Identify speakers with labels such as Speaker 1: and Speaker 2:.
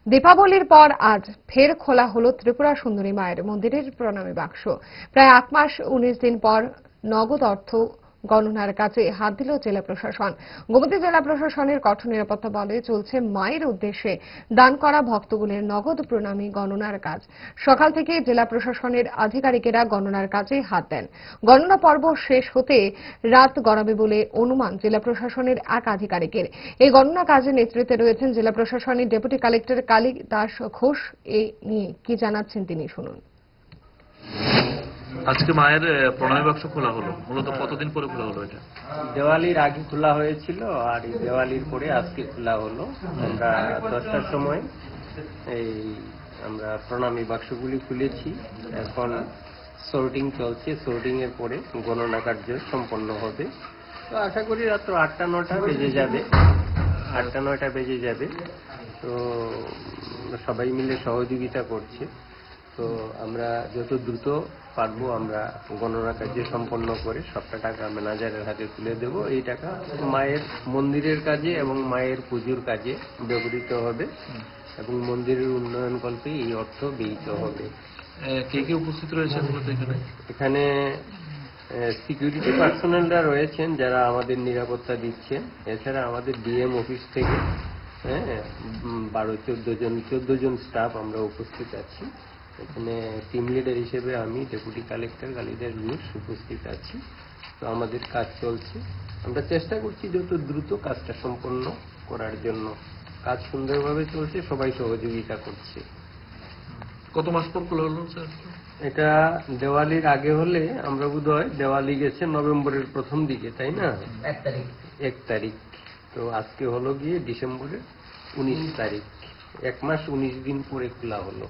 Speaker 1: দীপাবলির পর আজ ফের খোলা হলো ত্রিপুরা সুন্দরী মায়ের মন্দিরের প্রণামী বাক্স। প্রায় 8 মাস 19 দিন পর নগদ অর্থ গণনার কাজে হাত দিল জেলা প্রশাসন। গোমতী জেলা প্রশাসনের কঠোর নিরাপত্তা বলে চলছে মায়ের উদ্দেশ্যে দান করা ভক্তগুলির নগদ প্রণামী গণনার কাজ। সকাল থেকে জেলা প্রশাসনের আধিকারিকেরা গণনার কাজে হাত দেন। গণনা পর্ব শেষ হতে রাত গড়াবে বলে অনুমান জেলা প্রশাসনের এক আধিকারিকের। এই গণনা কাজে নেতৃত্বে রয়েছেন জেলা প্রশাসনের ডেপুটি কালেক্টর কালিদাস ঘোষ। এই নিয়ে কি জানাচ্ছেন তিনি শুনুন।
Speaker 2: আজকে মায়ের প্রণামী বাক্স খোলা হলো, মূলত কতদিন পরে খোলা হলো? এটা
Speaker 3: দেওয়ালির আগে খোলা হয়েছিল আর এই দেওয়ালির পরে আজকে খোলা হলো। আমরা 10টার সময় আমরা প্রণামী বাক্সগুলি খুলেছি। এখন সর্টিং চলছে, সর্টিং এর পরে গণনা কার্য সম্পন্ন হবে। তো আশা করি রাত 8টা-9টা বেজে যাবে, 8টা-9টা বেজে যাবে। তো সবাই মিলে সহযোগিতা করছে। তো আমরা যত দ্রুত পারবো আমরা গণনা কার্য সম্পন্ন করে সবটা টাকা ম্যানেজারের হাতে তুলে দেব। এই টাকা মায়ের মন্দিরের কাজে এবং মায়ের পুজোর কাজে ব্যবহৃত হবে এবং মন্দিরের উন্নয়ন কল্পে এই অর্থ ব্যয়িত হবে।
Speaker 2: কে কে উপস্থিত রয়েছেন
Speaker 3: এখানে? সিকিউরিটি পার্সোনেলরা রয়েছেন যারা আমাদের নিরাপত্তা দিচ্ছেন। এছাড়া আমাদের ডিএম অফিস থেকে 12-14 জন স্টাফ আমরা উপস্থিত আছি। এখানে টিম লিডার হিসেবে আমি ডেপুটি কালেক্টর কালিদাস ঘোষ উপস্থিত আছি। তো আমাদের কাজ চলছে, আমরা চেষ্টা করছি যত দ্রুত কাজটা সম্পন্ন করার জন্য। কাজ সুন্দরভাবে চলছে, সবাই সহযোগিতা করছে।
Speaker 2: কত মাস পর খোলা হলো স্যার?
Speaker 3: এটা দেওয়ালির আগে হলে আমরা বোধহয় দেওয়ালি গেছে নভেম্বরের প্রথম দিকে, তাই না? 1 তারিখ। তো আজকে হলো গিয়ে ডিসেম্বরের 19 তারিখ। 1 মাস 19 দিন পরে খোলা হলো।